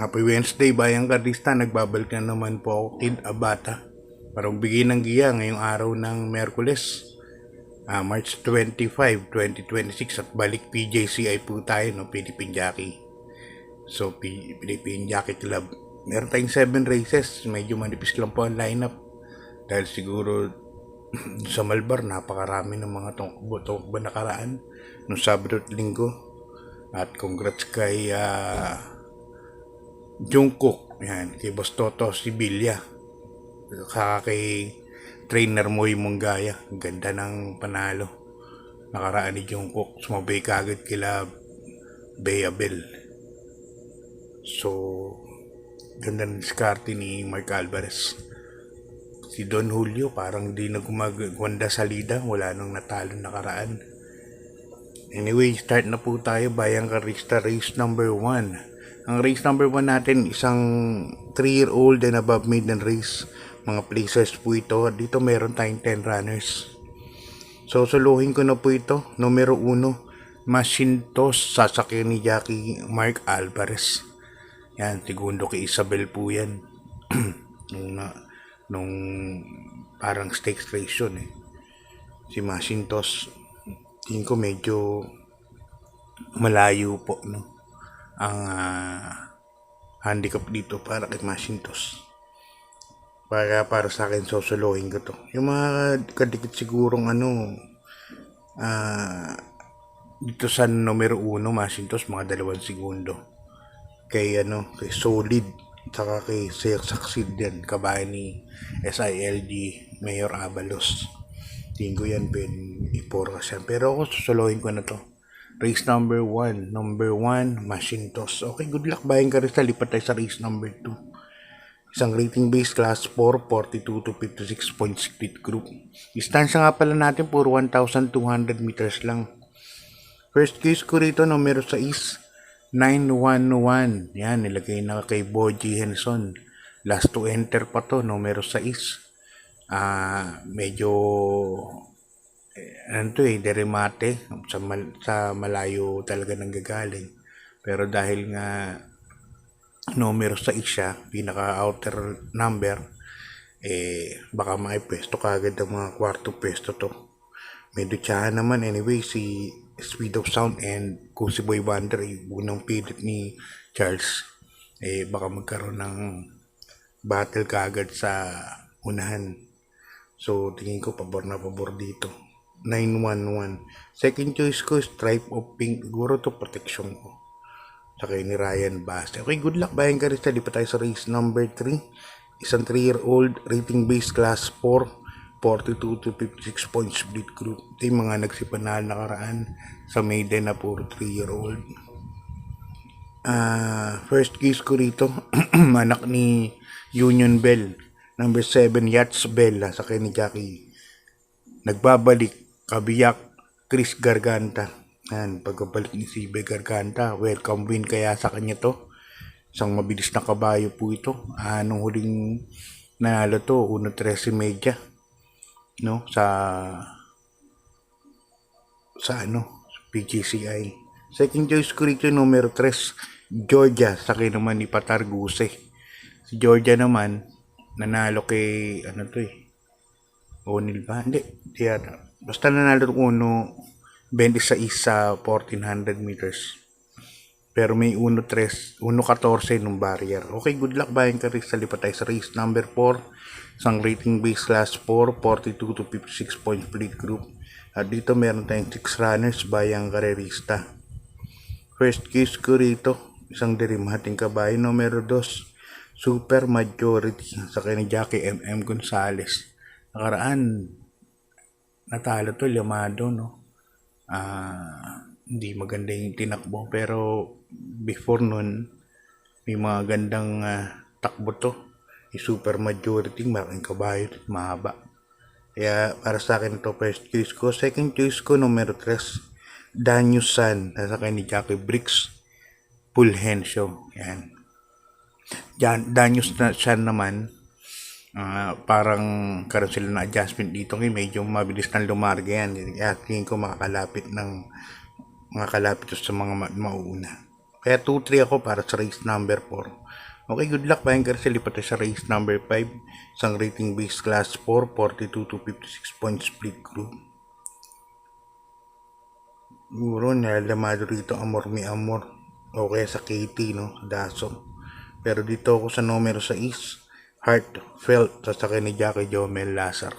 Happy Wednesday, Bayang Karista. Nagbabalik na naman po ako, Kid Abata. Para magbigay ng giya ngayong araw ng Merkules, March 25, 2026. At balik PJCI po tayo, no? Philippine Jockey. So, Philippine Jockey Club. Meron tayong 7 races. Medyo manipis lang po ang lineup. Dahil siguro sa Malbar, napakarami ng mga tungkbo nakaraan noong Sabado at Linggo. At congrats kay Jungkook, yan, kay Boss Toto Sibilia, kay trainer Moy Mungaya. Ganda ng panalo nakaraan ni Jungkook, sumabay kagad kila Beabel. So ganda ng diskarte ni Mark Alvarez. Si Don Julio parang di na gumagwanda salida, wala nang natalo nakaraan. Anyway, start na po tayo, Bayang Karista, race number 1. Ang race number 1 natin, isang 3-year-old and above maiden race. Mga placers po ito. Dito meron tayong 10 runners. So, suluhin ko na po ito. Numero 1, Masintos, sasakyan ni Jockey Mark Alvarez. Yan, segundo kay Isabel po yan. nung parang stakes race yun eh. Si Masintos, tingin ko medyo malayo po, no? Ang handicap dito para kay Masintos. Para sa akin, sosolohin ko to. Yung mga kadikit sigurong dito sa numero 1, Masintos, mga 2 segundo. Kay Solid, saka kay Succeed din, kabayan ni SILG Mayor Abalos. Tingin ko yan, iporo kasi. Pero ako, sosolohin ko na to. Race number 1. Number 1, Masintos. Okay, good luck, Bayang Karista. Lipat tayo sa race number 2. Isang rating base class 4, 42 to 56 point split group. Distansya nga pala natin, puro 1,200 meters lang. First case ko rito, numero 6, 911. Yan, nilagay na kay Boji Henson. Last to enter pa to, numero 6. Medyo deremate sa malayo talaga nang gagaling, pero dahil nga numero 6 siya, pinaka outer number, baka maipwesto kagad ang mga kwarto pwesto to. Medyo tsahan naman anyway si Speed of Sound and kung si Boy Wonder unang pilit ni Charles, baka magkaroon ng battle kagad sa unahan. So tingin ko pabor na pabor dito, 911. Second choice ko, Stripe of Pink. Siguro to protection ko. Saka ni Ryan Basta. Okay, good luck, Bayang Karista. Di pa tayo sa race number 3. Isang 3-year-old, rating base class 4, 42 to 56 point split group. Ito yung mga nagsipanal nakaraan sa maiden na puro 3-year-old. First case ko rito, anak ni Union Bell. Number 7, Yachts Bell. Sa kay ni Jackie. Nagbabalik, kabiyak, Chris Garganta. Yan, pagkabalik ni CB Garganta, welcome win kaya sa kanya to. Isang mabilis na kabayo po ito. Nung huling nanalo to, 1.13 media, no, sa PGCI. Second choice ko rito, numero 3, Georgia, sakay naman ni Patarguse. Si Georgia naman, nanalo kay O'Neal ba? Hindi. Basta nanalo uno 26 sa 1400 meters. Pero may 1.14 nung barrier. Okay, good luck, Bayang Karista. Lipat tayo sa race number 4. Isang rating base class 4, 42 to 56 point split group. At dito meron tayong 6 runners, Bayang Karista. First case ko rito, isang derimating kabayo, numero 2, Super Majority, sa kanya Jackie MM Gonzales. Nakaraan, natalo to, Llamado, no? Hindi maganda yung tinakbo, pero before nun, may mga gandang takbo to. Yung Super Majority, malaking kabayo, mahaba. Kaya para sa akin ito, first choice ko. Second choice ko, numero 3, Danius San, sa kanya ni Jackie Briggs Pulhencio. Yan. Danius San naman, parang karoon sila na adjustment dito ngayon, medyo mabilis ng lumarga yan. Kaya tingin ko makakalapit sa mga mauuna. Kaya 2-3 ako para sa race number 4. Okay, good luck. Bayan ka rin sa lipat tayo sa race number 5. Isang rating base class 4, 42 to 56 point split group. Siguro nalamado rito Amor Mi Amor o kaya sa KT, no? Daso. Pero dito ako sa numero 6, Heartfelt, sasakay ni Jackie Jomel Lazar.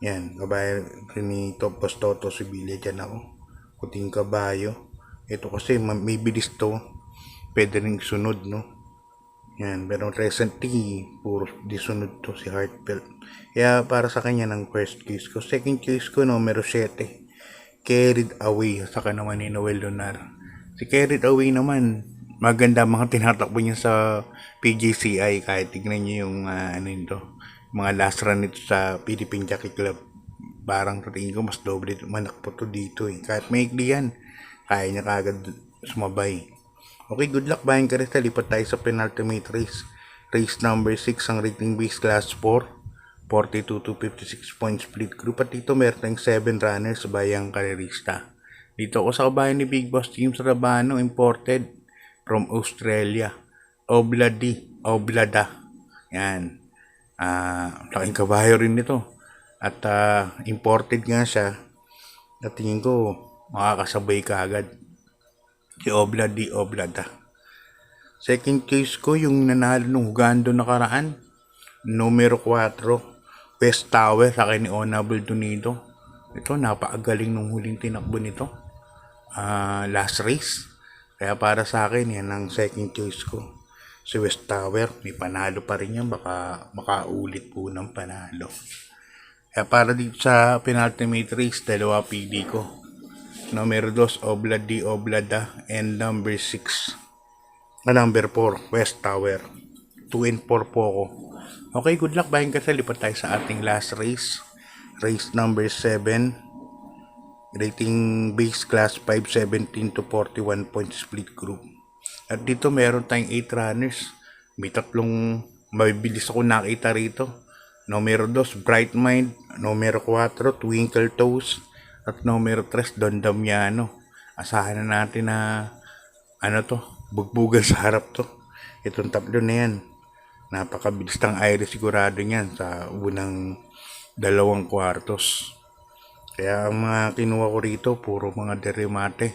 Yan, kabayan rin ni Topos Toto Sibilia dyan ako. Puting kabayo. Ito kasi may bilis to. Pwede rin sunod, no? Yan, pero recently, puro disunod to si Heartfelt. Kaya para sa kanya ng first case ko. Second case ko, numero 7. Carried Away, saka naman ni Noel Lunar. Si Carried Away naman, maganda mga tinatakbo niya sa PGCI. Kahit tignan niyo yung ano nito, mga last run nito sa Philippine Jockey Club. Parang tingin ko mas doble manak po to dito eh. Kahit maikli yan, kaya niya kagad sumabay. Okay, good luck. Bayan ka rin sa lipat tayo sa penultimate race. Race number 6, ang rating base class 4. 42 to 56 point split group. At dito meron tayong 7 runners bayang karerista. Dito ako sa kabayan ni Big Boss James Rabano, imported from Australia. Oblada. Yan. Laking kabayo rin nito. At imported nga siya. At tingin ko makakasabay ka agad. Si Oblada. Second case ko yung nanalo ng Hugando nakaraan. Numero 4. West Tower sa akin ni Honorable Dunido. Ito, napakagaling nung huling tinakbo nito. Last race. Kaya para sa akin, yan ang second choice ko. Si West Tower, may panalo pa rin yan. Baka makaulit po ng panalo. Kaya para dito sa penultimate race, dalawa PD ko. Numero 2, Oblada. And number 6. Number 4, West Tower. 2 and 4 po ako. Okay, good luck. Bayan ka sa lipat tayo sa ating last race. Race number 7. Rating base class 5, 17 to 41 point split group. At dito meron tayong 8 runners. May tatlong mabibilis ako nakita rito. Numero 2, Bright Mind. Numero 4, Twinkle Toes. At numero 3, Don Damiano. Asahan na natin na bugbugan sa harap to. Itong tatlo na yan. Napakabilis ng aire sigurado niyan sa unang 2 kwartos. Kaya ang mga kinuha ko rito, puro mga deremate.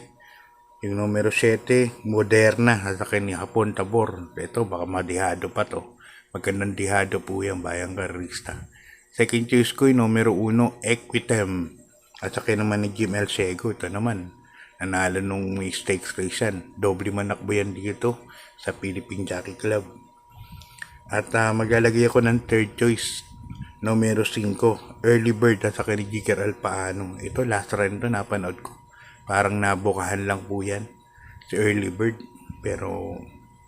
Yung numero 7, Moderna, sa ni Hapon Tabor. Ito, baka madihado pa to. Magandang dihado po yan, bayang karista. Second choice ko yung numero 1, Equitem. At sa naman ni Jim El Sego. Ito naman, nanalo nung may stakes race yan. Doble manakbo yan dito sa Philippine Jockey Club. At maglalagay ako ng third choice, numero 5, Early Bird at sa ni Jiger Alpaano. Ito, last run to, napanood ko. Parang nabukahan lang po yan, si Early Bird. Pero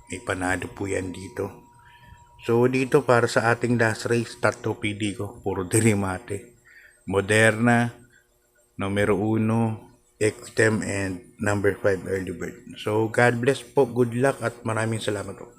may panalo po yan dito. So dito para sa ating last race, tatlo PD ko, puro dirimate. Moderna, numero 1, Equitem, and number 5, Early Bird. So God bless po, good luck at maraming salamat po.